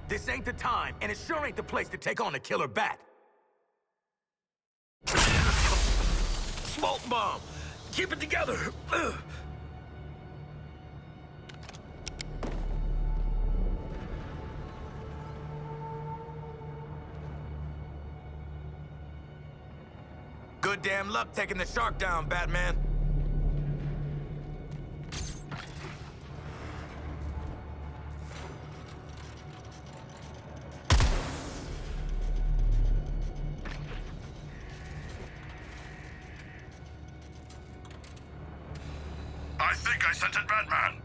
This ain't the time, and it sure ain't the place to take on a killer bat. Smoke bomb! Keep it together! Good damn luck taking the shark down, Batman. I think I scented Batman.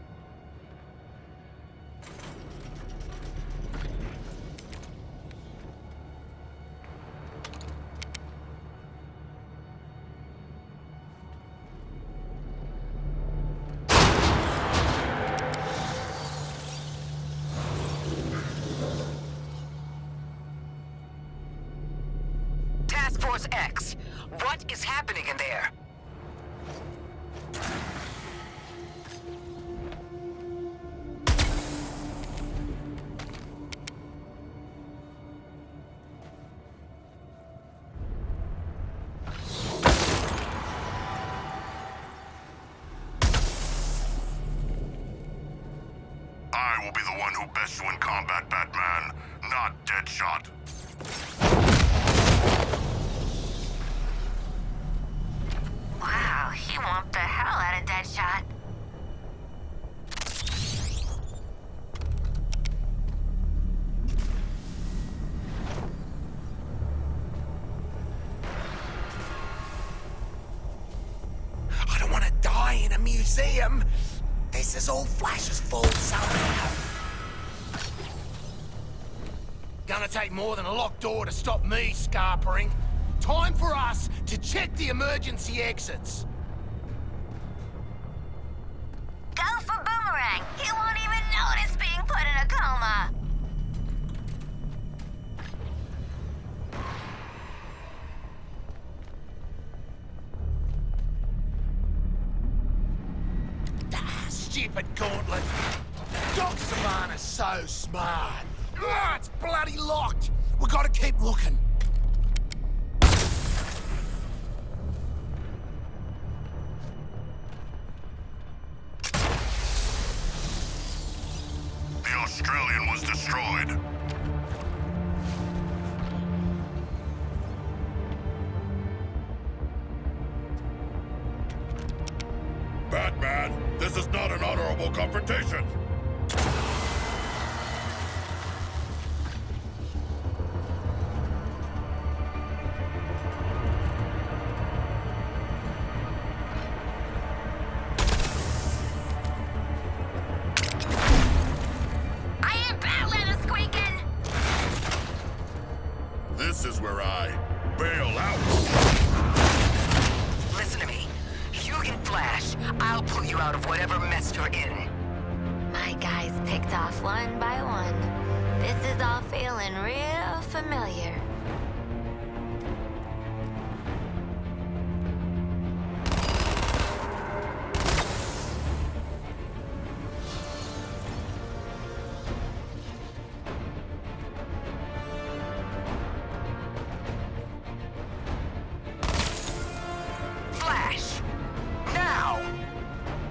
Task Force X, what is happening in there? I will be the one who bests you in combat, Batman, not Deadshot. Wow, he whomped the hell out of Deadshot. I don't want to die in a museum. This is all Flash's fault somehow. Gonna take more than a locked door to stop me scarpering. Time for us to check the emergency exits. Go for Boomerang. He won't even notice being put in a coma. Stupid gauntlet. Doc Savannah's so smart. It's bloody locked. We gotta keep looking. The Australian was destroyed. Batman, this is not an honorable confrontation. I hear bat leather squeaking. This is where I bail out. Listen to me. You can Flash. I'll pull you out of whatever mess you're in. My guys picked off one by one. This is all feeling real familiar. Flash! Now!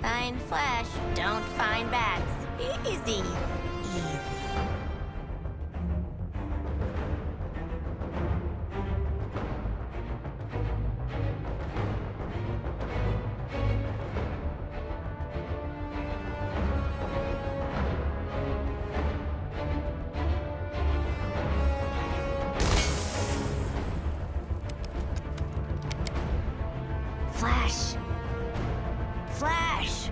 Find Flash, don't find bats. Easy. Easy. Flash. Flash!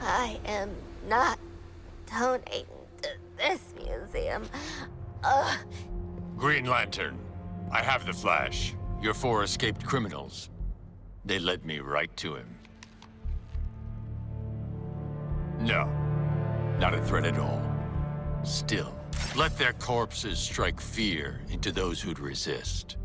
I am not donating to this museum. Green Lantern, I have the Flash. Your 4 escaped criminals. They led me right to him. No, not a threat at all. Still, let their corpses strike fear into those who'd resist.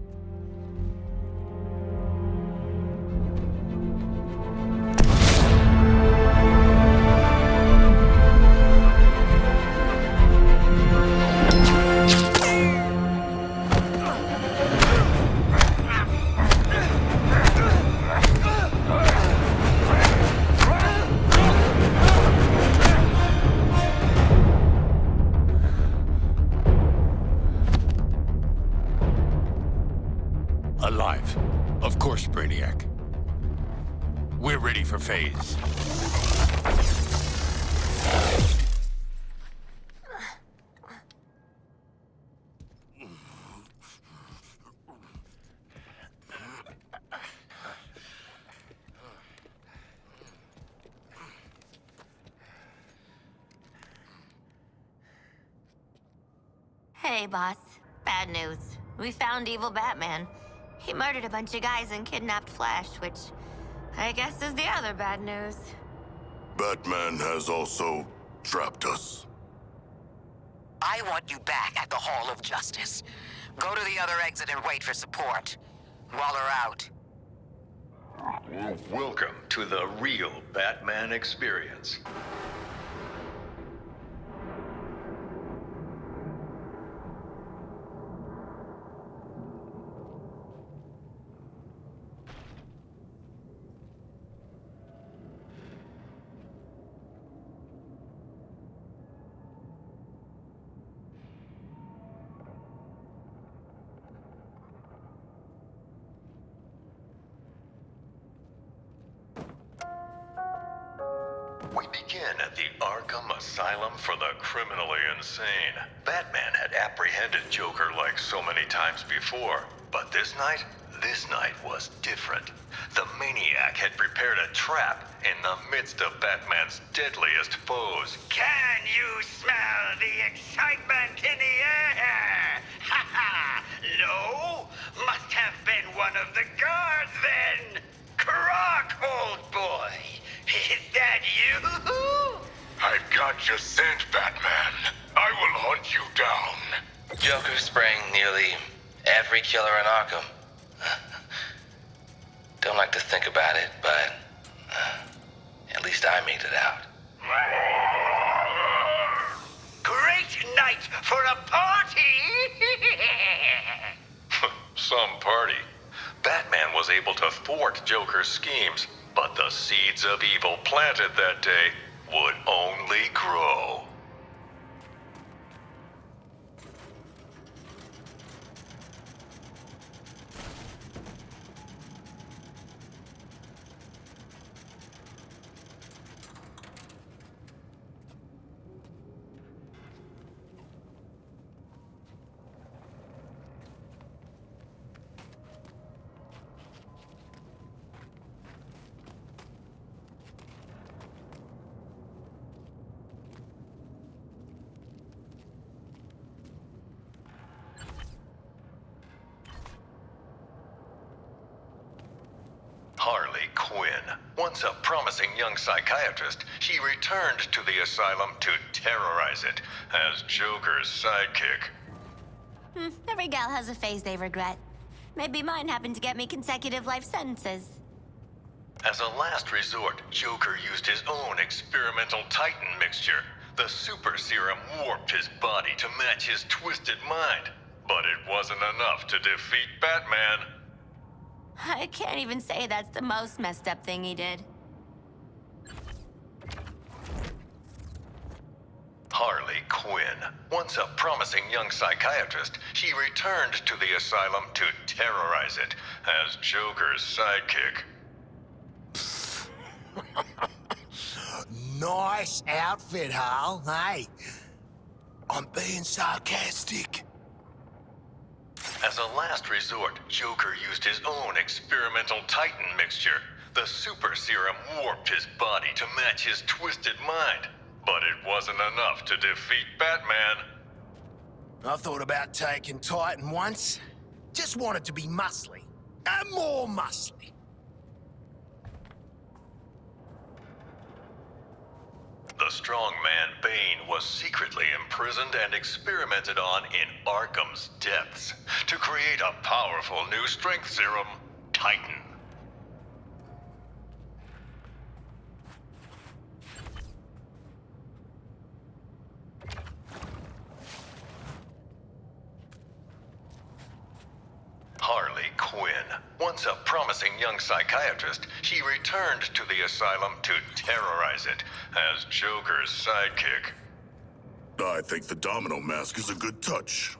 Alive. Of course, Brainiac. We're ready for phase. Hey, boss. Bad news. We found evil Batman. He murdered a bunch of guys and kidnapped Flash, which I guess is the other bad news. Batman has also trapped us. I want you back at the Hall of Justice. Go to the other exit and wait for support. While they're out. Welcome to the real Batman experience. We begin at the Arkham Asylum for the criminally insane. Batman had apprehended Joker like so many times before, but this night was different. The Maniac had prepared a trap in the midst of Batman's deadliest foes. Can you smell the excitement in the air? Ha ha! No? Must have been one of the guards then! Croc, old boy! Is that you? I've got your scent, Batman. I will hunt you down. Joker sprang nearly every killer in Arkham. Don't like to think about it, but at least I made it out. Great night for a party! Some party. Batman was able to thwart Joker's schemes, but the seeds of evil planted that day would only grow. Harley Quinn. Once a promising young psychiatrist, she returned to the asylum to terrorize it as Joker's sidekick. Every gal has a phase they regret. Maybe mine happened to get me consecutive life sentences. As a last resort, Joker used his own experimental Titan mixture. The super serum warped his body to match his twisted mind. But it wasn't enough to defeat Batman. I can't even say that's the most messed up thing he did. Harley Quinn. Once a promising young psychiatrist, she returned to the asylum to terrorize it as Joker's sidekick. Nice outfit, Hal. Hey, I'm being sarcastic. As a last resort, Joker used his own experimental Titan mixture. The super serum warped his body to match his twisted mind. But it wasn't enough to defeat Batman. I thought about taking Titan once. Just wanted to be muscly. And more muscly. The strongman Bane was secretly imprisoned and experimented on in Arkham's depths to create a powerful new strength serum, Titan. Harley Quinn. Once a promising young psychiatrist, she returned to the asylum to terrorize it as Joker's sidekick. I think the domino mask is a good touch.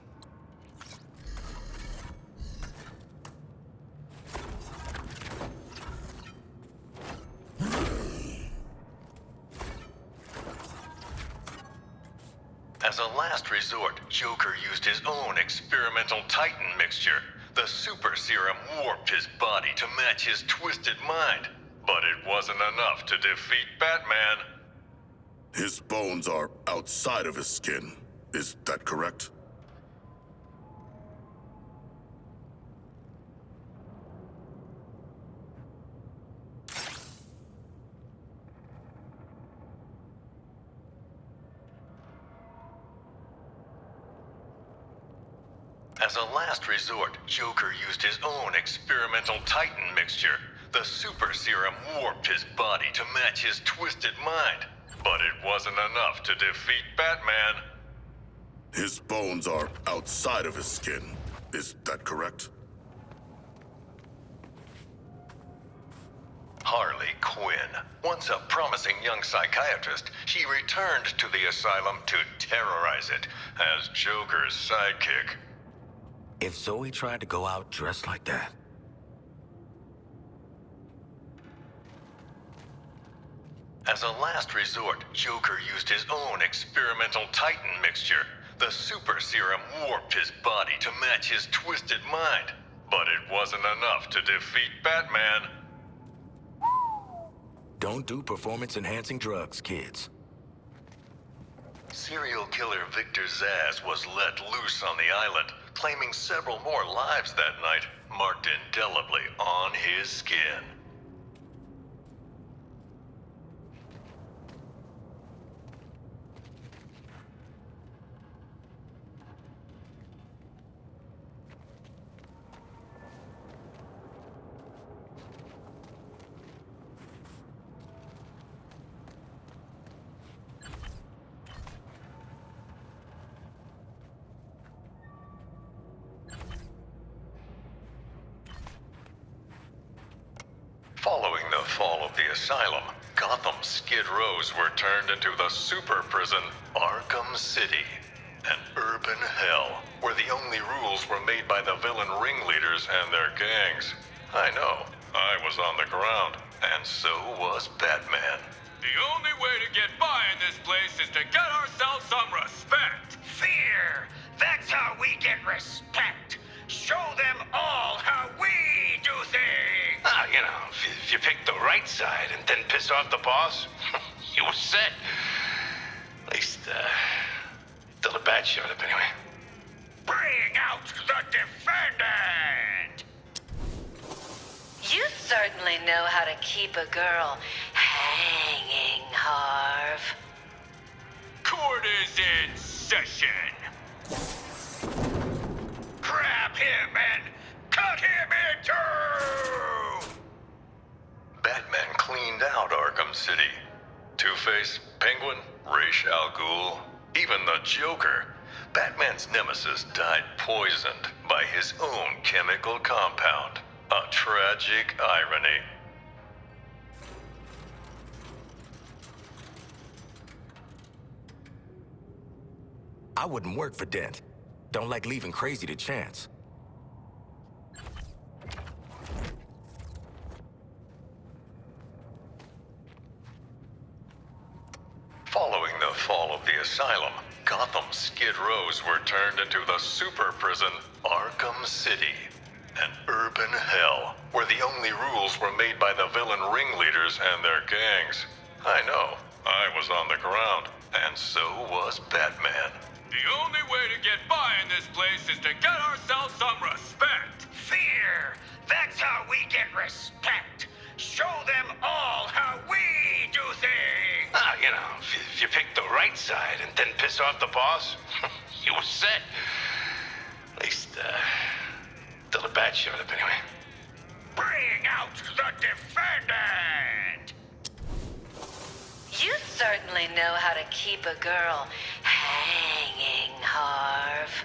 As a last resort, Joker used his own experimental Titan mixture. The super serum warped his body to match his twisted mind. But it wasn't enough to defeat Batman. His bones are outside of his skin. Is that correct? As a last resort, Joker used his own experimental Titan mixture. The super serum warped his body to match his twisted mind. But it wasn't enough to defeat Batman. His bones are outside of his skin. Is that correct? Harley Quinn. Once a promising young psychiatrist, she returned to the asylum to terrorize it as Joker's sidekick. If Zoe tried to go out dressed like that, as a last resort, Joker used his own experimental Titan mixture. The super serum warped his body to match his twisted mind. But it wasn't enough to defeat Batman. don't do performance-enhancing drugs, kids. Serial killer Victor Zsasz was let loose on the island, claiming several more lives that night, marked indelibly on his skin. Following the fall of the asylum, Gotham's Skid Rows were turned into the super prison, Arkham City. An urban hell, where the only rules were made by the villain ringleaders and their gangs. I know, I was on the ground, and so was Batman. The only way to get by in this place is to get ourselves some respect. Fear! That's how we get respect. Show them all how we do things! Ah, you know, if you pick the right side and then piss off the boss, you were set. At least, till the bat showed up anyway. Bring out the defendant! You certainly know how to keep a girl hanging, Harv. Court is in session. Grab him and cut him in two! Batman cleaned out Arkham City. Two-Face, Penguin, Ra's al Ghul, even the Joker. Batman's nemesis died poisoned by his own chemical compound. A tragic irony. I wouldn't work for Dent. Don't like leaving crazy to chance. Following the fall of the asylum, Gotham's Skid Rows were turned into the super prison, Arkham City. An urban hell, where the only rules were made by the villain ringleaders and their gangs. I know, I was on the ground, and so was Batman. The only way to get by in this place is to get ourselves some respect. Fear! That's how we get respect. Show them all how we do things! Ah, you know, if you pick the right side and then piss off the boss, you were set. At least, till the bat showed up anyway. Bring out the defendant! You certainly know how to keep a girl hanging, Harv.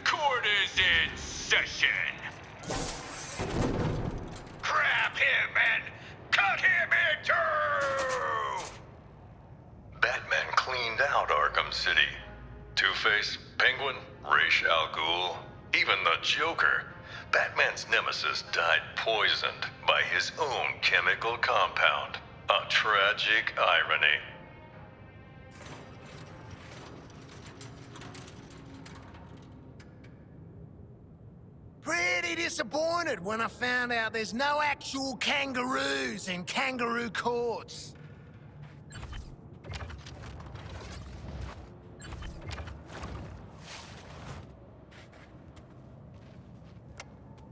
Court is in session. Grab him and cut him in two! Batman cleaned out Arkham City. Two-Face, Penguin, Ra's al Ghul, even the Joker. Batman's nemesis died poisoned by his own chemical compound. A tragic irony. pretty disappointed when I found out there's no actual kangaroos in kangaroo courts.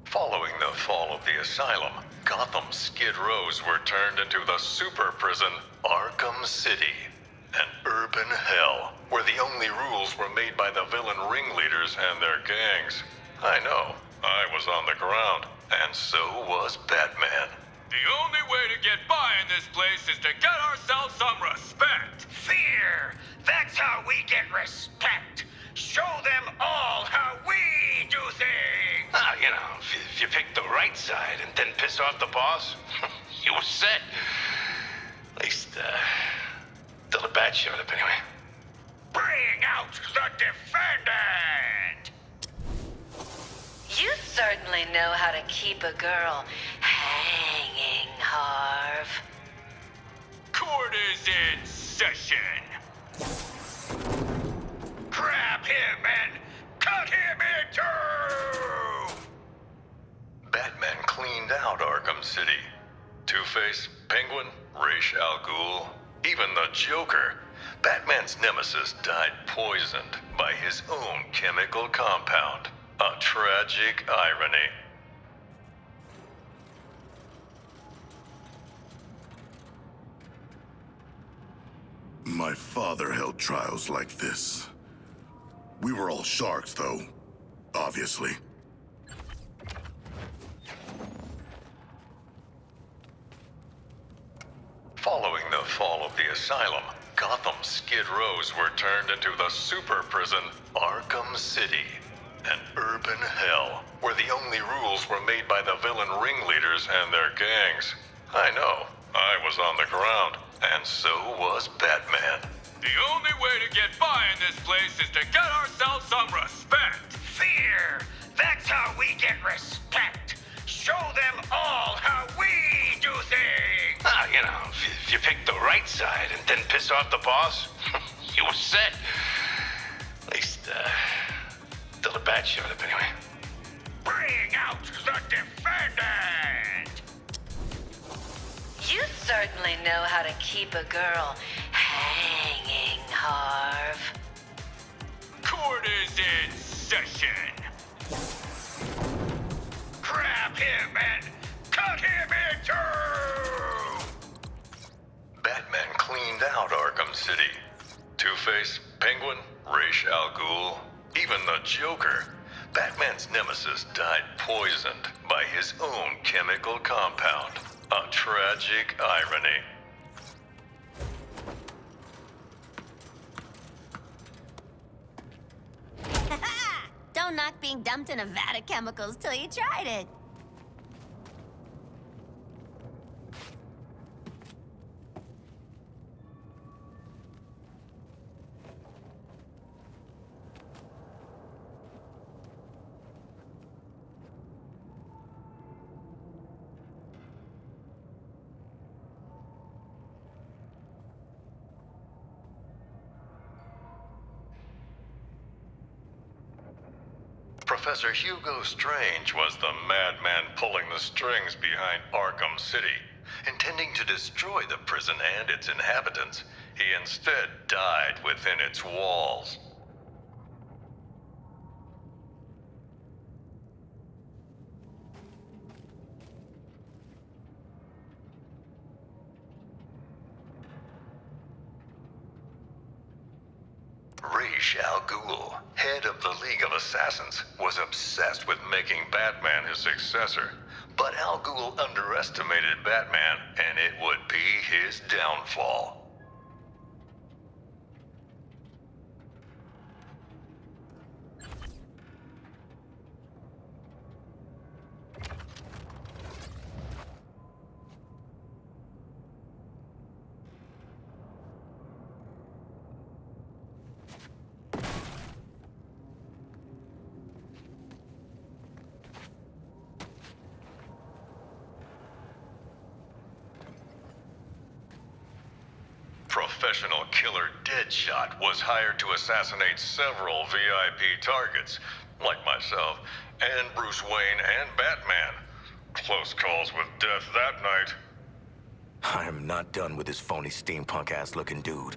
Following the fall of the asylum, Gotham's Skid Rows were turned into the super prison Arkham City, an urban hell where the only rules were made by the villain ringleaders and their gangs. I know, I was on the ground, and so was Batman. The only way to get by in this place is to get ourselves some respect. Fear! That's how we get respect. Show them all how we do things! You know, if you pick the right side and then piss off the boss, you were set. At least, till the bat showed up anyway. Bring out the defendant! You certainly know how to keep a girl hanging, Harv. Court is in session. Grab him and cut him in two! Batman cleaned out Arkham City. Two-Face, Penguin, Ra's al Ghul, even the Joker. Batman's nemesis died poisoned by his own chemical compound. A tragic irony. My father held trials like this. We were all sharks, though. Obviously. Following the fall of the asylum, Gotham's Skid Rows were turned into the super prison Arkham City, an urban hell where the only rules were made by the villain ringleaders and their gangs. I know, I was on the ground, and so was Batman. The only way to get by in this place is to get ourselves some respect. Fear! That's how we get respect. Show them all how we do things! You know, if you pick the right side and then piss off the boss, you were set. At least, till the bat showed up anyway. Bring out the defendant! You certainly know how to keep a girl hanging, Harv. Court is in session. Grab him and cut him in two! Batman cleaned out Arkham City. Two-Face, Penguin, Ra's al Ghul, even the Joker. Batman's nemesis died poisoned by his own chemical compound. A tragic irony. Don't knock being dumped in a vat of chemicals till you tried it. Professor Hugo Strange was the madman pulling the strings behind Arkham City. Intending to destroy the prison and its inhabitants, he instead died within its walls. Ra's al Ghul, head of the League of Assassins, was obsessed with making Batman his successor. But Al Ghul underestimated Batman, and it would be his downfall. Professional killer Deadshot was hired to assassinate several VIP targets, like myself, and Bruce Wayne and Batman. Close calls with death that night. I am not done with this phony steampunk-ass looking dude.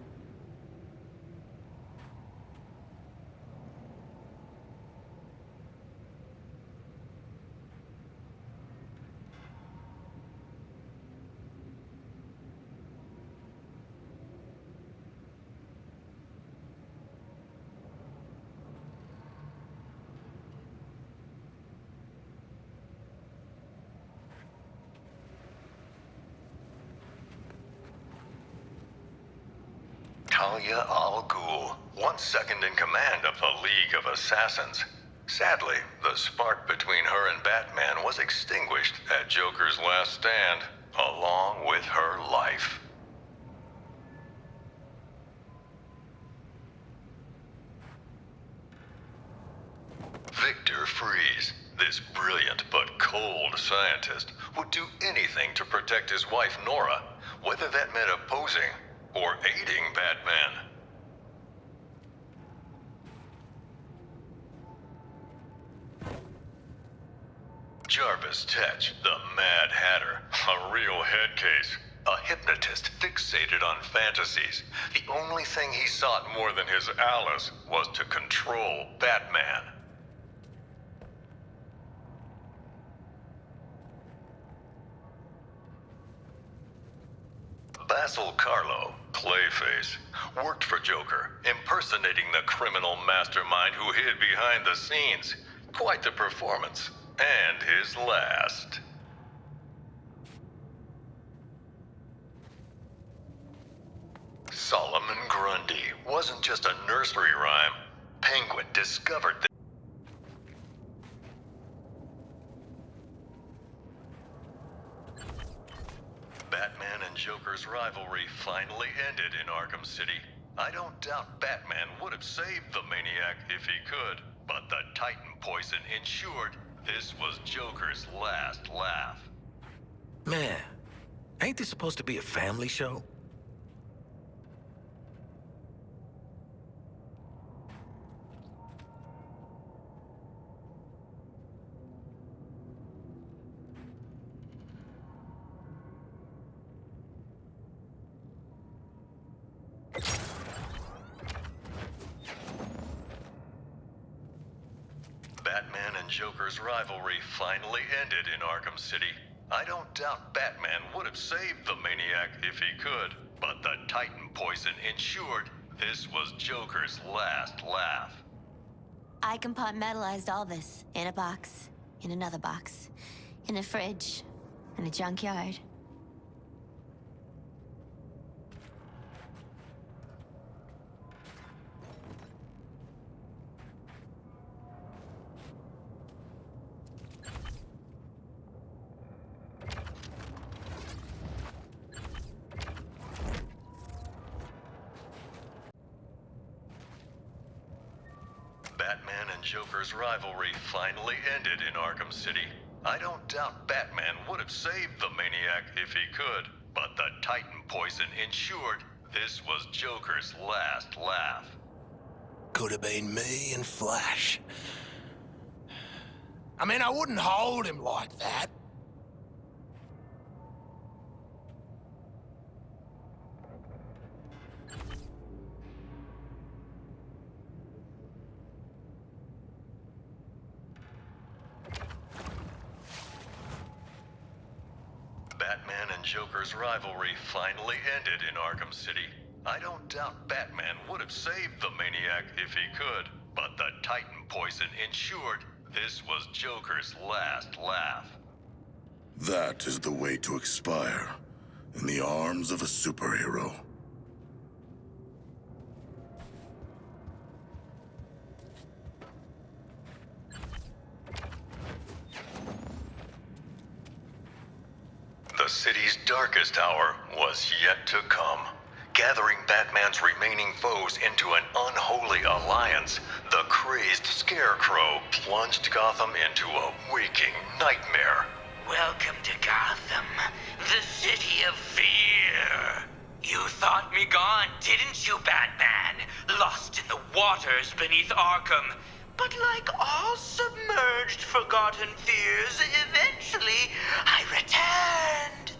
Talia al Ghul, once second in command of the League of Assassins. Sadly, the spark between her and Batman was extinguished at Joker's last stand, along with her life. Victor Freeze, this brilliant but cold scientist, would do anything to protect his wife Nora, whether that meant opposing or aiding Batman. Jarvis Tetch, the Mad Hatter, a real head case. A hypnotist fixated on fantasies. The only thing he sought more than his Alice was to control Batman. Basil Karlo, Clayface, worked for Joker, impersonating the criminal mastermind who hid behind the scenes. Quite the performance. And his last. Solomon Grundy wasn't just a nursery rhyme. Penguin discovered that Batman and Joker's rivalry finally ended in Arkham City. I don't doubt Batman would have saved the maniac if he could, but the Titan poison ensured this was Joker's last laugh. Man, ain't this supposed to be a family show? Batman and Joker's rivalry finally ended in Arkham City. I don't doubt Batman would have saved the maniac if he could, but the Titan poison ensured this was Joker's last laugh. I compartmentalized all this in a box, in another box, in a fridge, in a junkyard. Batman and Joker's rivalry finally ended in Arkham City. I don't doubt Batman would have saved the maniac if he could, but the Titan poison ensured this was Joker's last laugh. Could have been me and Flash. I mean, I wouldn't hold him like that. Batman and Joker's rivalry finally ended in Arkham City. I don't doubt Batman would have saved the maniac if he could, but the Titan poison ensured this was Joker's last laugh. That is the way to expire, in the arms of a superhero. The city's darkest hour was yet to come. Gathering Batman's remaining foes into an unholy alliance, the crazed Scarecrow plunged Gotham into a waking nightmare. Welcome to Gotham, the city of fear. You thought me gone, didn't you, Batman? Lost in the waters beneath Arkham. But like all submerged, forgotten fears, eventually I returned.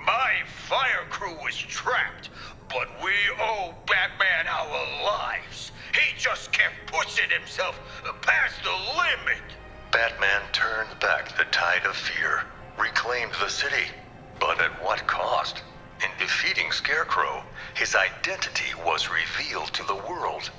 My fire crew was trapped, but we owe Batman our lives. He just kept pushing himself past the limit. Batman turned back the tide of fear, reclaimed the city. But at what cost? In defeating Scarecrow, his identity was revealed to the world.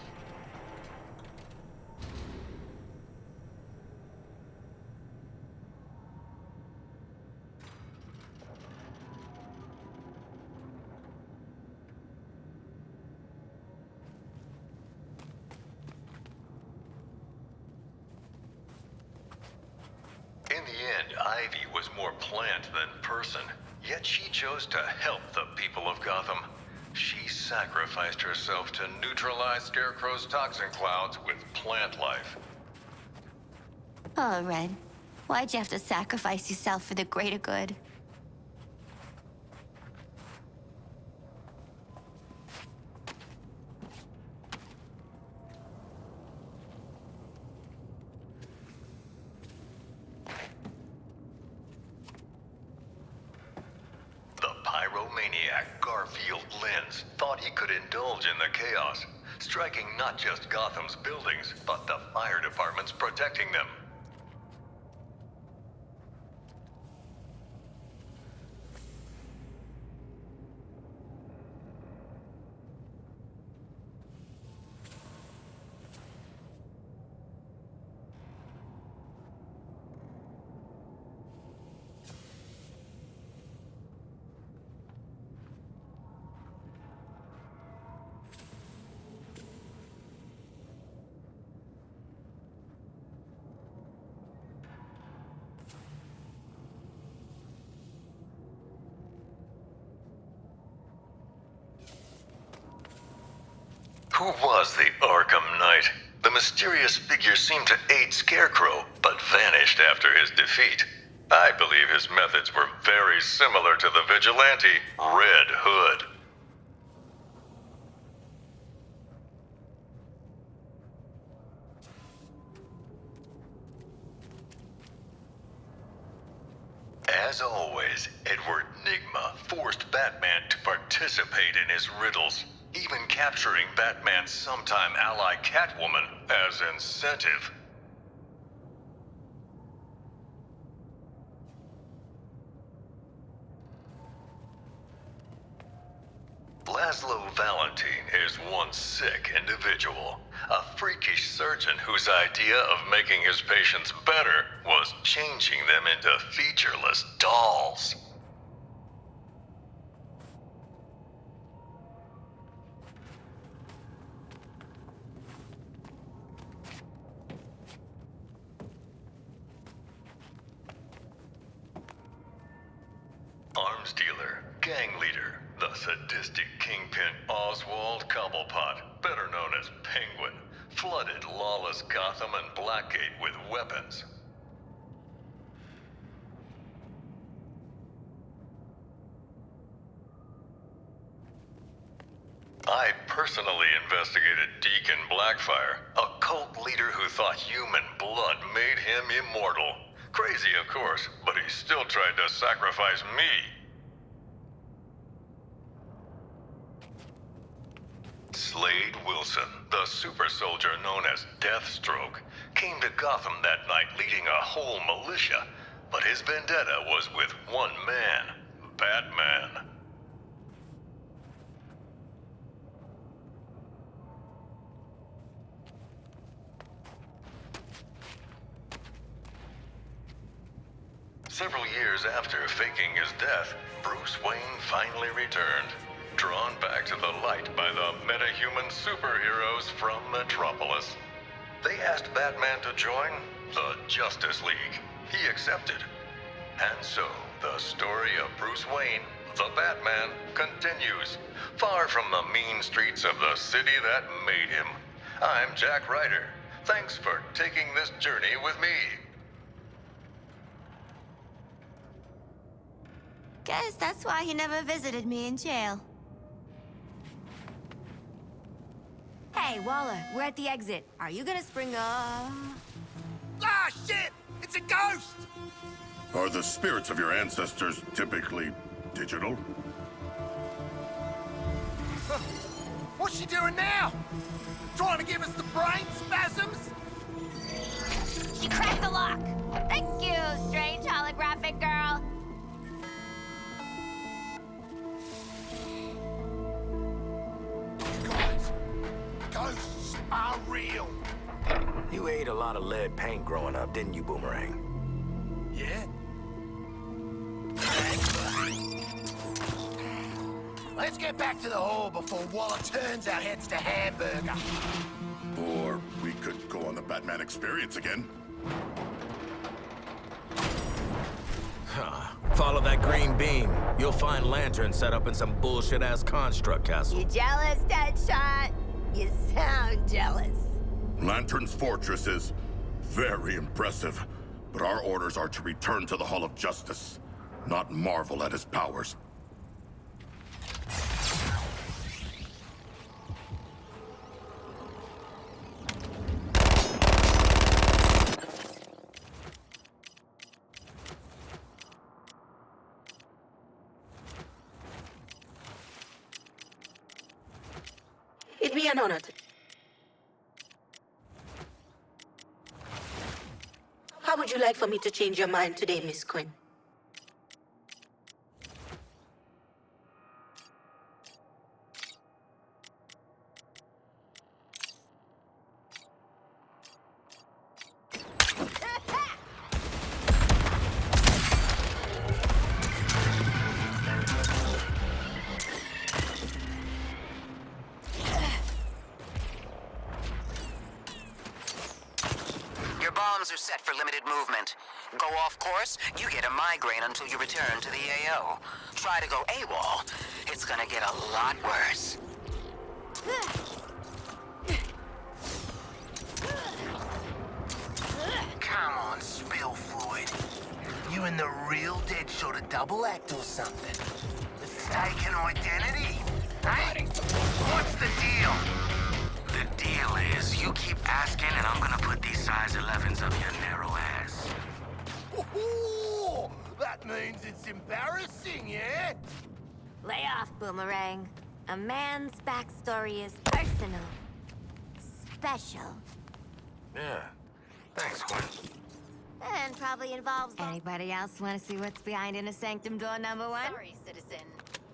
In the end, Ivy was more plant than person, yet she chose to help the people of Gotham. She sacrificed herself to neutralize Scarecrow's toxin clouds with plant life. Oh, Red. Why'd you have to sacrifice yourself for the greater good? The pyromaniac Garfield Lynns thought he could indulge in the chaos, striking not just Gotham's buildings, but the fire departments protecting them. Who was the Arkham Knight? The mysterious figure seemed to aid Scarecrow, but vanished after his defeat. I believe his methods were very similar to the vigilante Red Hood. As always, Edward Nygma forced Batman to participate in his riddles, even capturing Batman's sometime ally Catwoman as incentive. Laszlo Valentine is one sick individual, a freakish surgeon whose idea of making his patients better was changing them into featureless dolls. Arms dealer, gang leader, the sadistic kingpin Oswald Cobblepot, better known as Penguin, flooded lawless Gotham and Blackgate with weapons. I personally investigated Deacon Blackfire, a cult leader who thought human blood made him immortal. Crazy, of course, but he still tried to sacrifice me. Slade Wilson, the super soldier known as Deathstroke, came to Gotham that night leading a whole militia, but his vendetta was with one man, Batman. Several years after faking his death, Bruce Wayne finally returned, drawn back to the light by the metahuman superheroes from Metropolis. They asked Batman to join the Justice League. He accepted. And so, the story of Bruce Wayne, the Batman, continues, far from the mean streets of the city that made him. I'm Jack Ryder. Thanks for taking this journey with me. Guess that's why he never visited me in jail. Hey, Waller, we're at the exit. Are you gonna spring Ah, shit! It's a ghost! Are the spirits of your ancestors typically digital? What's she doing now? Trying to give us the brain spasms? She cracked the lock. Thank you, strange holographic girl. Guys, ghosts are real. You ate a lot of lead paint growing up, didn't you, Boomerang? Yeah? Let's get back to the hall before Waller turns our heads to hamburger. Or we could go on the Batman experience again. Follow that green beam. You'll find lanterns set up in some bullshit-ass construct castle. You jealous, Deadshot? You sound jealous. Lantern's fortress is very impressive, but our orders are to return to the Hall of Justice, not marvel at his powers. It'd be an honor to... How would you like for me to change your mind today, Miss Quinn? Your bombs are set for limited movement. Go off course, you get a migraine until you return to the AO. Try to go AWOL, it's gonna get a lot worse. Come on, spill fluid. You and the real Deadshot a double act or something? Mistaken identity? Hey, what's the deal? The deal is, you keep asking and I'm gonna put these size 11s up your narrow ass. Ooh, that means it's embarrassing, yeah? Lay off, Boomerang. A man's backstory is personal. Special. Yeah. Thanks, Gwen. And probably involves... Anybody else want to see what's behind Inner Sanctum door number 1? Sorry, citizen.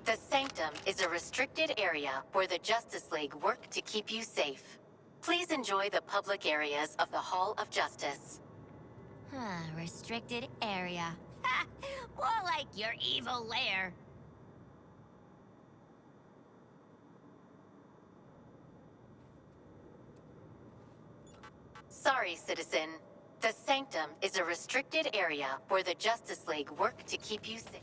The Sanctum is a restricted area where the Justice League work to keep you safe. Please enjoy the public areas of the Hall of Justice. Restricted area. Ha! More like your evil lair. Sorry, citizen. The Sanctum is a restricted area where the Justice League work to keep you safe.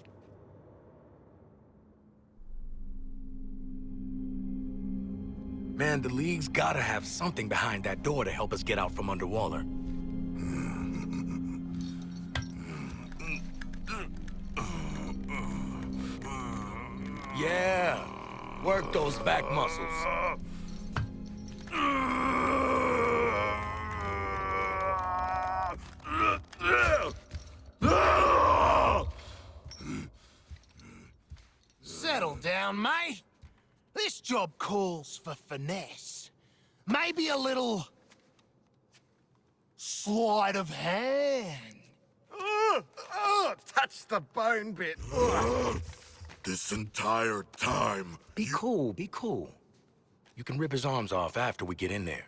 Man, the League's gotta have something behind that door to help us get out from under Waller. Yeah, work those back muscles. Settle down, mate. This job calls for finesse. Maybe a little... sleight of hand. Touch the bone bit. This entire time... Be cool, be cool. You can rip his arms off after we get in there.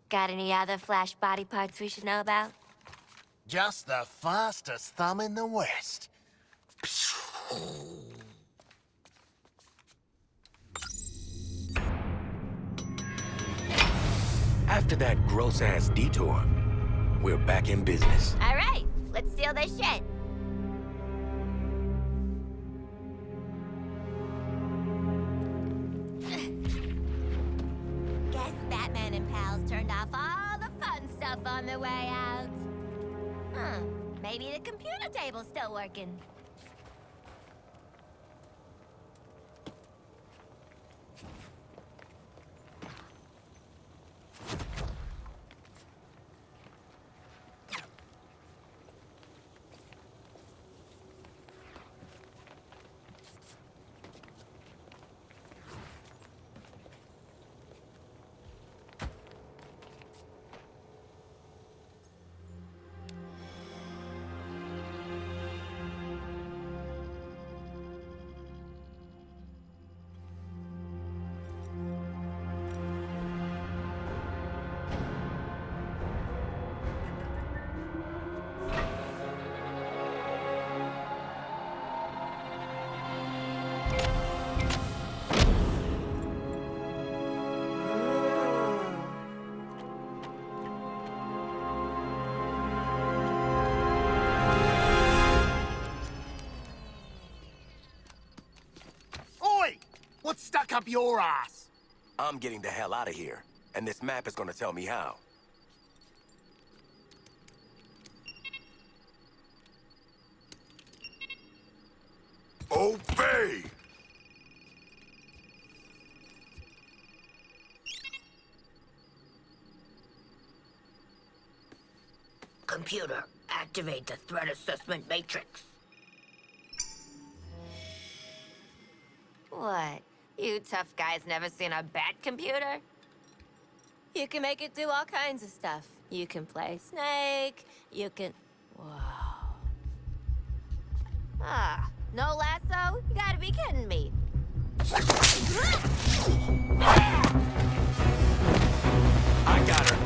Got any other Flash body parts we should know about? Just the fastest thumb in the West. After that gross-ass detour, we're back in business. All right, let's steal this shit. Guess Batman and pals turned off all the fun stuff on the way out. Maybe the computer table's still working. up your ass. I'm getting the hell out of here, and this map is gonna tell me how. Obey! Computer, activate the threat assessment matrix. What? You tough guys never seen a bat computer? You can make it do all kinds of stuff. You can play Snake, you can... Whoa. Ah, no lasso? You gotta be kidding me. I got her.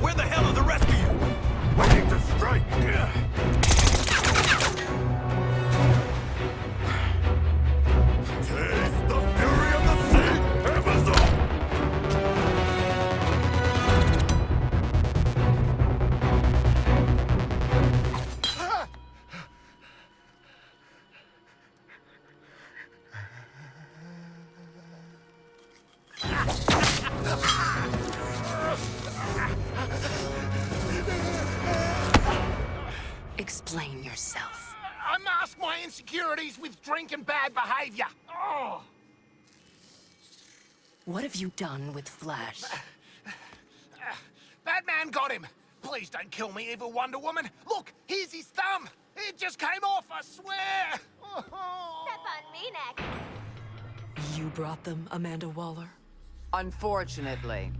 Where the hell are the rest of you? Waiting to strike! Taste the fury of the sea, Amazon! Explain yourself. I mask my insecurities with drink and bad behavior. Oh. What have you done with Flash? Batman got him. Please don't kill me, evil Wonder Woman. Look, here's his thumb. It just came off, I swear. Step on me next. You brought them, Amanda Waller? Unfortunately.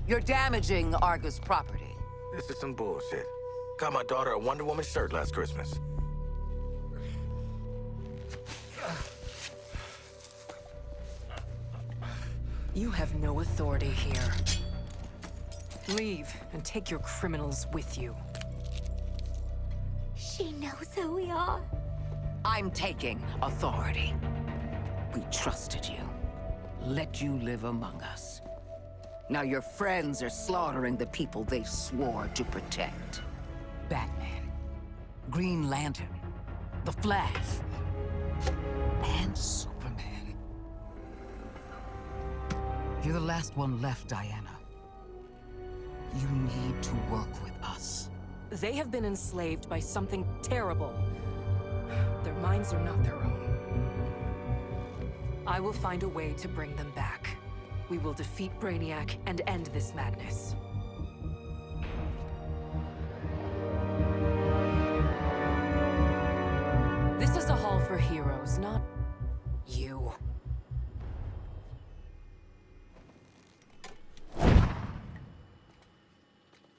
You're damaging Argus property. This is some bullshit. Got my daughter a Wonder Woman shirt last Christmas. You have no authority here. Leave and take your criminals with you. She knows who we are. I'm taking authority. We trusted you. Let you live among us. Now your friends are slaughtering the people they swore to protect. Batman, Green Lantern, The Flash, and Superman. You're the last one left, Diana. You need to work with us. They have been enslaved by something terrible. Their minds are not their own. I will find a way to bring them back. We will defeat Brainiac and end this madness. This is a hall for heroes, not you.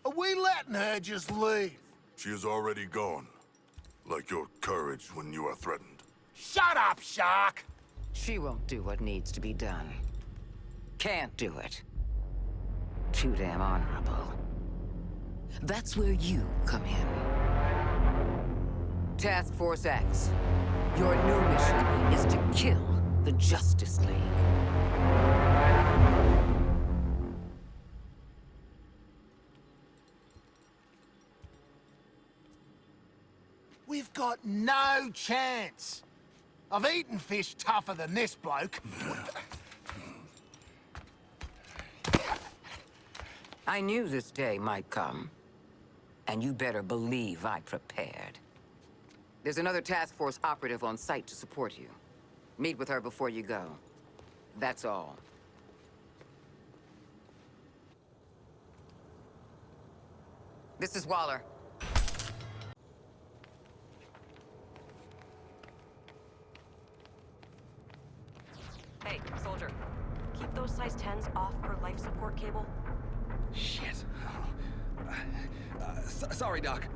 Are we letting her just leave? She is already gone. Like your courage when you are threatened. Shut up, Shark! She won't do what needs to be done. Can't do it. Too damn honorable. That's where you come in. Task Force X, your new mission is to kill the Justice League. We've got no chance. I've eaten fish tougher than this bloke. I knew this day might come. And you better believe I prepared. There's another task force operative on site to support you. Meet with her before you go. That's all. This is Waller. Hey, soldier. Keep those size 10s off her life support cable. Shit. Sorry, Doc.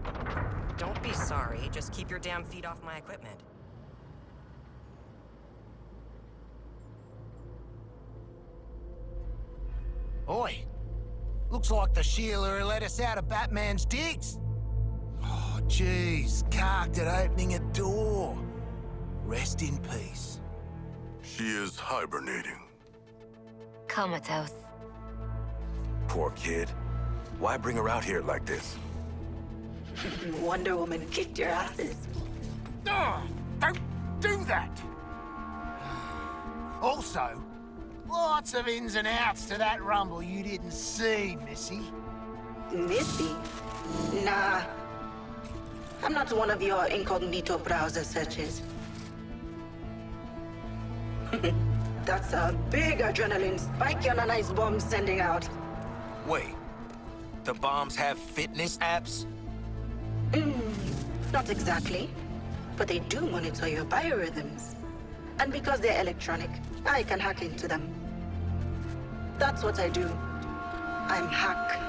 Don't be sorry. Just keep your damn feet off my equipment. Oi. Looks like the Sheila let us out of Batman's digs. Oh, jeez. Carked at opening a door. Rest in peace. She is hibernating. Comatose. Poor kid. Why bring her out here like this? Wonder Woman kicked your asses. Oh, don't do that! Also, lots of ins and outs to that rumble you didn't see, Missy. Missy? Nah. I'm not one of your incognito browser searches. That's a big adrenaline spike ionized bomb sending out. Wait, the bombs have fitness apps? Not exactly. But they do monitor your biorhythms. And because they're electronic, I can hack into them. That's what I do. I'm hack.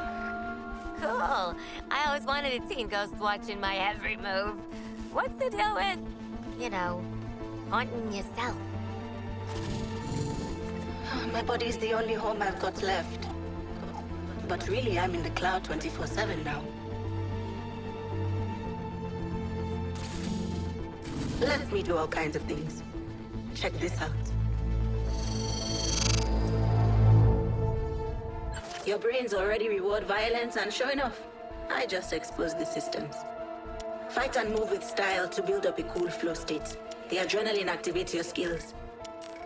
Cool. I always wanted a teen ghost watching my every move. What's the deal with, you know, haunting yourself? My body's the only home I've got left. But really, I'm in the cloud 24/7 now. Let me do all kinds of things. Check this out. Your brains already reward violence, and sure enough, I just exposed the systems. Fight and move with style to build up a cool flow state. The adrenaline activates your skills.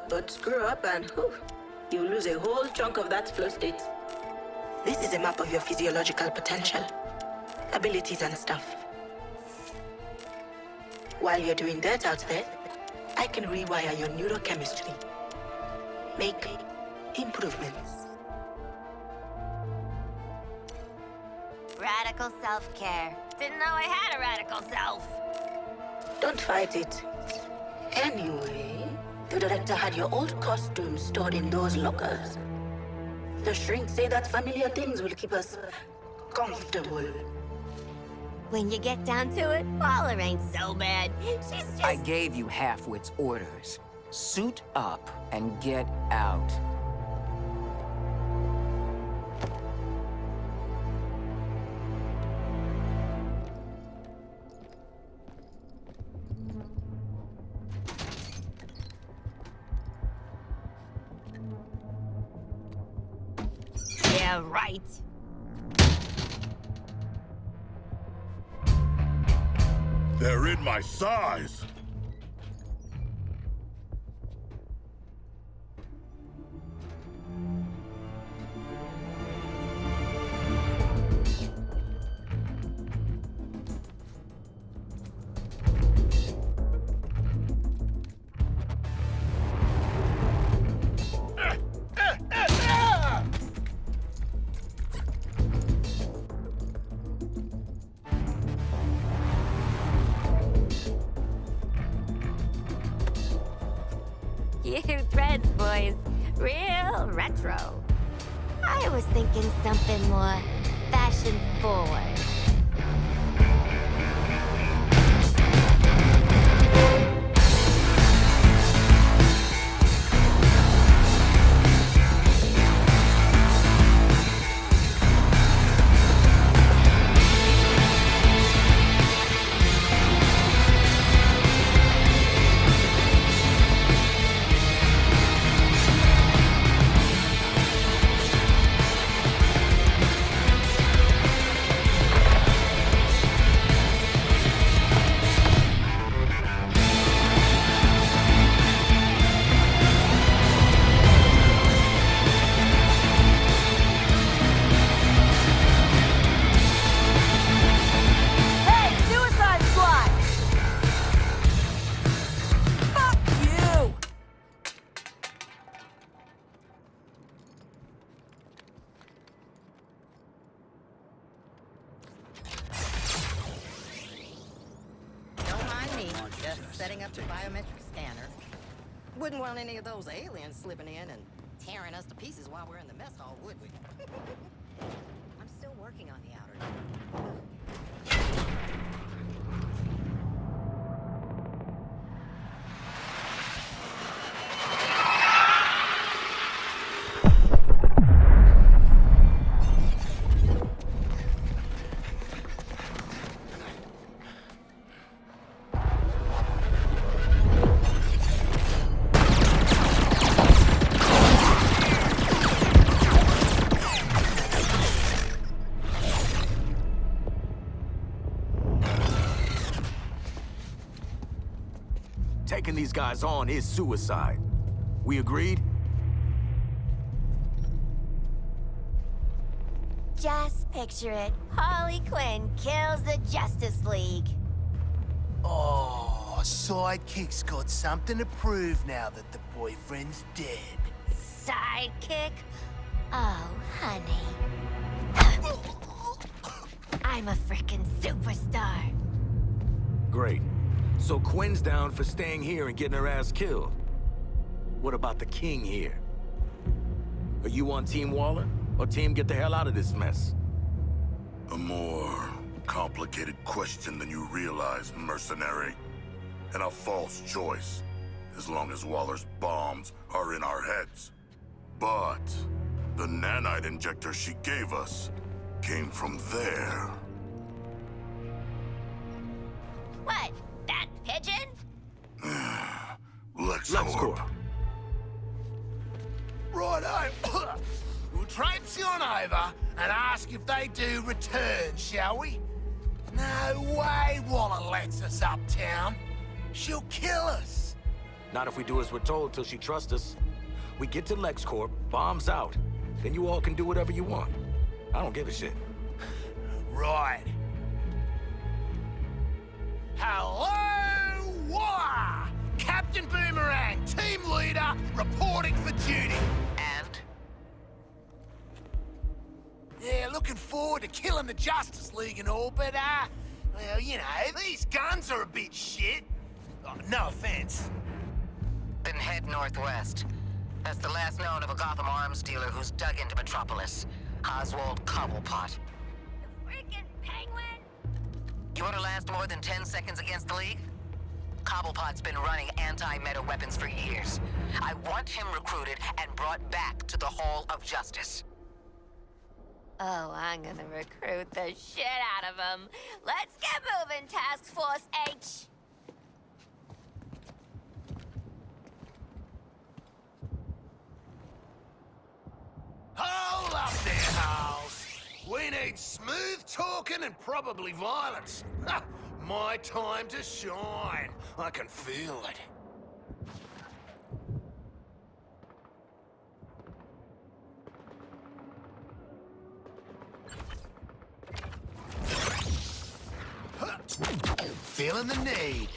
But screw up and whew, you lose a whole chunk of that flow state. This is a map of your physiological potential, abilities and stuff. While you're doing that out there, I can rewire your neurochemistry. Make improvements. Radical self-care. Didn't know I had a radical self. Don't fight it. Anyway, the director had your old costumes stored in those lockers. The shrinks say that familiar things will keep us comfortable. When you get down to it, Waller ain't so bad. She's just... I gave you Halfwit's orders. Suit up and get out. Yeah, right. They're in my size! You Threads boys, real retro. I was thinking something more fashion forward. Setting up the biometric scanner. Wouldn't want any of those aliens slipping in and tearing us to pieces while we're in the mess hall, would we? I'm still working on the outer. these guys on is suicide. We agreed? Just picture it. Harley Quinn kills the Justice League. Oh, Sidekick's got something to prove now that the boyfriend's dead. Sidekick? Oh, honey. I'm a frickin' superstar. Great. So Quinn's down for staying here and getting her ass killed. What about the king here? Are you on Team Waller? Or Team get the hell out of this mess? A more complicated question than you realize, mercenary. And a false choice, as long as Waller's bombs are in our heads. But the nanite injector she gave us came from there. What? That pigeon? LexCorp. Righto. We'll traipse on over and ask if they do return, shall we? No way Waller lets us uptown. She'll kill us. Not if we do as we're told till she trusts us. We get to LexCorp, bombs out. Then you all can do whatever you want. I don't give a shit. Right. Hello, Waller! Captain Boomerang, team leader, reporting for duty. And? Yeah, looking forward to killing the Justice League and all, but, well, you know, these guns are a bit shit. Oh, no offense. Then head northwest. That's the last known of a Gotham arms dealer who's dug into Metropolis. Oswald Cobblepot. The freaking penguin? You want to last more than 10 seconds against the League? Cobblepot's been running anti-meta weapons for years. I want him recruited and brought back to the Hall of Justice. Oh, I'm gonna recruit the shit out of him. Let's get moving, Task Force H. Hold up there, Howls. We need smooth talking and probably violence. Ha! My time to shine. I can feel it. Feeling the need.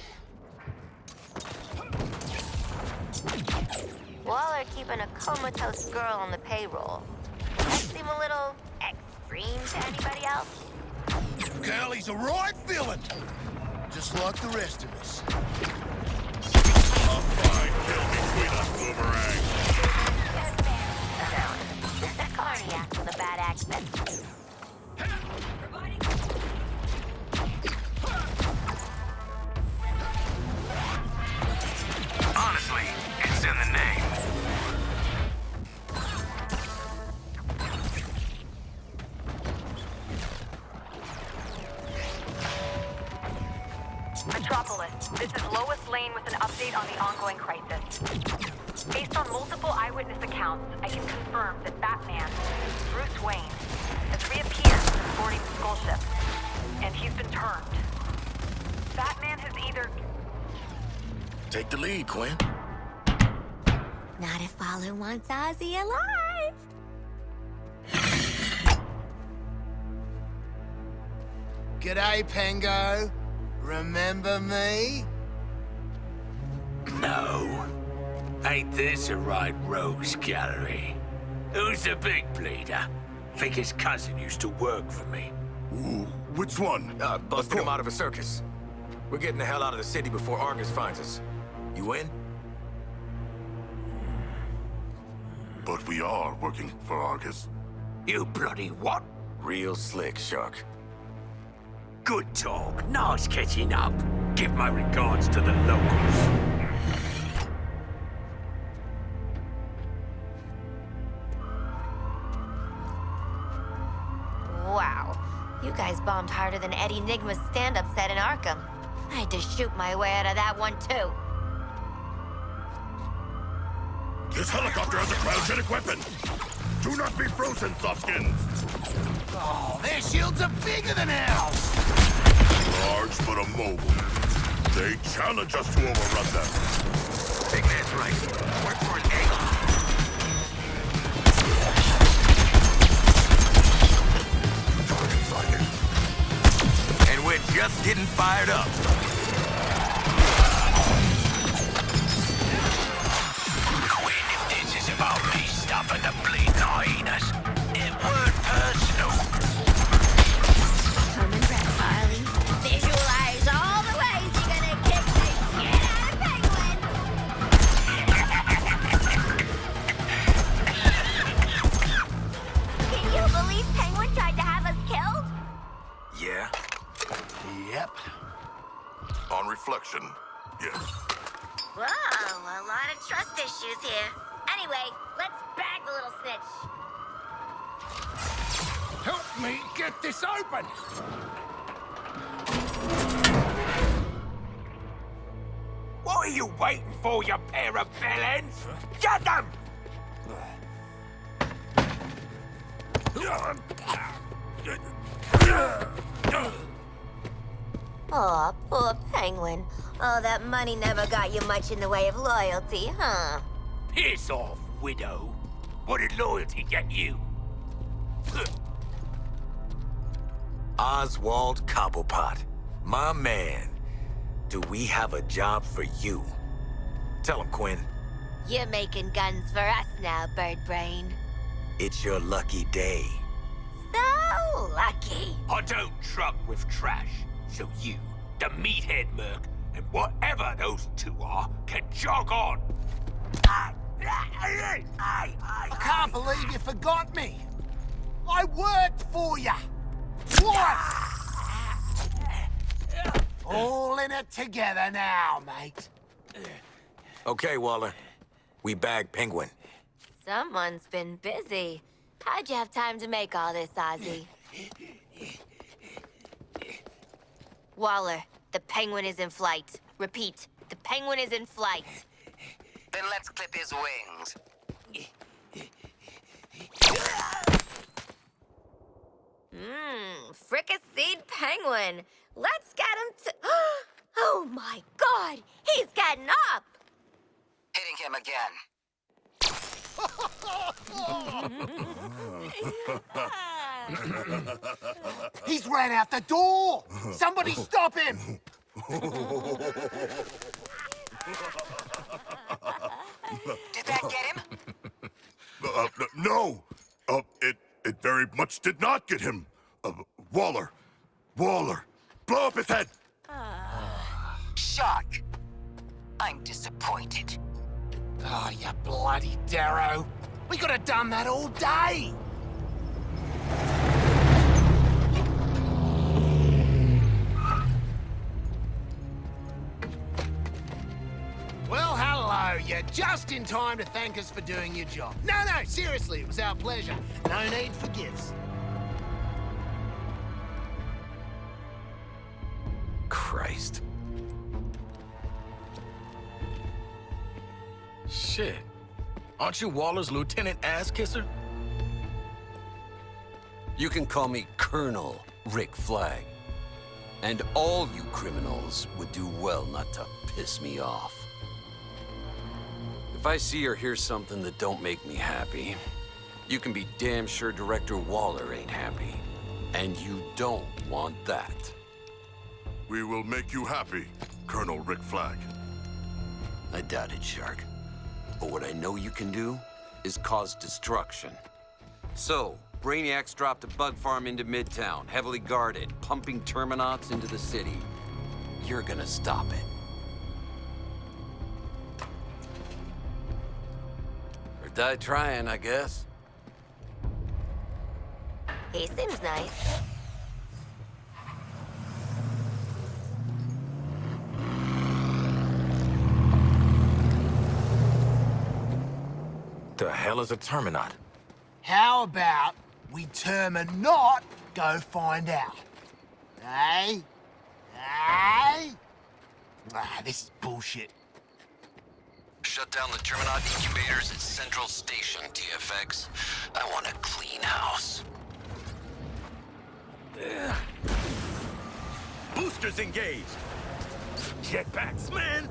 Waller keeping a comatose girl on the payroll. That seem a little extreme to anybody else? Curly's a right villain. Just like the rest of us. A fine kill between us, Boomerang. Cardiac with a bad accent. Honestly, it's in the name. Metropolis, this is Lois Lane with an update on the ongoing crisis. Based on multiple eyewitness accounts, I can confirm that Batman, Bruce Wayne, has reappeared since boarding the Skull ship, and he's been turned. Batman has either... Take the lead, Quinn. Not if Waller wants Ozzy alive. G'day, Pango. Remember me? No. Ain't this a right rogues gallery? Who's the big bleeder? Think his cousin used to work for me. Ooh, which one? Busted him out of a circus. We're getting the hell out of the city before Argus finds us. You in? But we are working for Argus. You bloody what? Real slick, Shark. Good talk. Nice catching up. Give my regards to the locals. Wow. You guys bombed harder than Eddie Nigma's stand-up set in Arkham. I had to shoot my way out of that one, too. This helicopter has a cryogenic weapon! Do not be frozen, softskins! Oh, their shields are bigger than ours! Large but immobile. They challenge us to overrun them. Big man's right. Work for an angle. And we're just getting fired up. Quinn, if this is about me stopping the bleeding hyenas, it weren't personal. Coming back, Farley. Visualize all the ways you're gonna kick the shit out of Penguin. Can you believe Penguin tried to have us killed? Yeah? Yep. On reflection, yes. Whoa, a lot of trust issues here. Anyway, let's bag the little snitch. Help me get this open! What are you waiting for, you pair of villains? Get them! Aw, poor Penguin. Oh, that money never got you much in the way of loyalty, huh? Piss off, widow. What did loyalty get you? Oswald Cobblepot, my man. Do we have a job for you? Tell him, Quinn. You're making guns for us now, Birdbrain. It's your lucky day. So lucky. I don't truck with trash, so you, the meathead merc, and whatever those two are, can jog on. I can't believe you forgot me. I worked for you. Twice. All in it together now, mate. Okay, Waller. We bagged Penguin. Someone's been busy. How'd you have time to make all this, Ozzy? Waller, the Penguin is in flight. Repeat, the Penguin is in flight. Then let's clip his wings. Fricasseed Penguin. Let's get him to... Oh my god, he's getting up! Hitting him again. He's ran out the door! Somebody stop him! Did that get him? No! It very much did not get him. Waller! Blow up his head! Shark! I'm disappointed. Oh, you bloody Darrow. We could have done that all day! Well, hello. You're just in time to thank us for doing your job. No, seriously, it was our pleasure. No need for gifts. Christ. Shit. Aren't you Waller's lieutenant ass-kisser? You can call me Colonel Rick Flag. And all you criminals would do well not to piss me off. If I see or hear something that don't make me happy, you can be damn sure Director Waller ain't happy. And you don't want that. We will make you happy, Colonel Rick Flag. I doubt it, Shark. But what I know you can do is cause destruction. So, Brainiac's dropped a bug farm into Midtown, heavily guarded, pumping Terminauts into the city. You're gonna stop it. Or die trying, I guess. He seems nice. The hell is a Terminaut? How about we Terminaut go find out? Eh? This is bullshit. Shut down the Terminaut incubators at Central Station, TFX. I want a clean house. Boosters engaged. Jetpacks, man.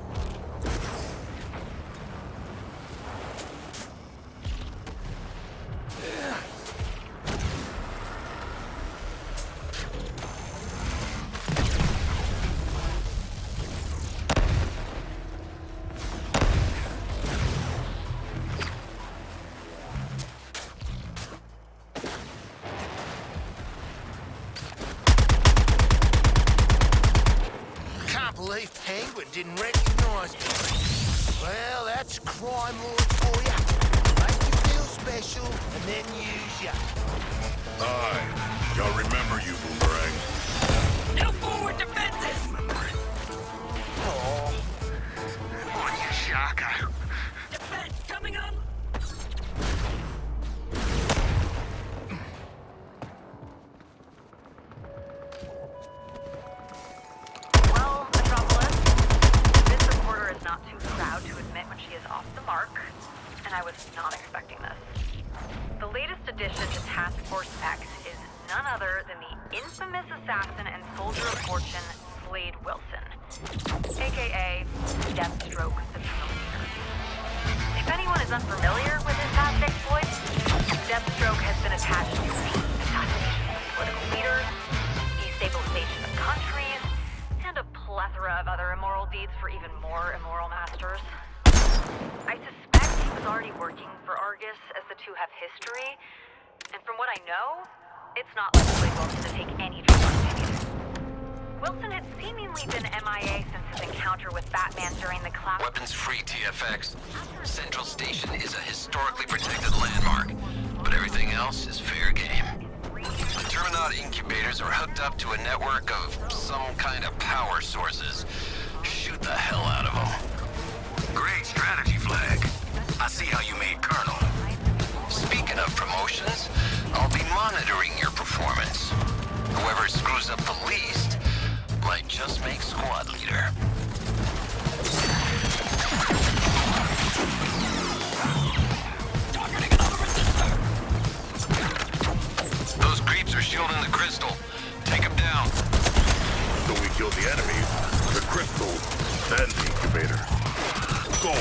didn't recognize me. Well, that's crime lord for you. Make you feel special and then use ya. Aye. Shall remember you, Boomerang. No forward defenses! Oh. On you, Sharko. Defense coming up! Well, Metropolis, this reporter is not too proud to admit when she is off the mark, and I was not expecting this. The latest addition to Task Force X is none other than the infamous assassin and soldier of fortune, Slade Wilson, aka Deathstroke the Millionaire. If anyone is unfamiliar with his past exploits, Deathstroke has been attached to the assassination of political leaders, destabilization of countries, and a plethora of other immoral deeds for even more immoral masters. I suspect he was already working for Argus, as the two have history, and from what I know, it's not like Slade Wilson to take any trouble on anything. Wilson had seemingly been MIA since his encounter with Batman during the Cloud... Weapons-free TFX. Central Station is a historically protected landmark, but everything else is fair game. The Terminaut incubators are hooked up to a network of some kind of power sources. Shoot the hell out of them. Great strategy, Flag. I see how you made Colonel. Speaking of promotions, I'll be monitoring your performance. Whoever screws up the least might just make squad leader. Targeting another resistor! Those creeps are shielding the crystal. Take them down. So we kill the enemies, the crystals, and the incubator. Go!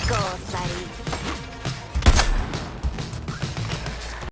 Go, buddy.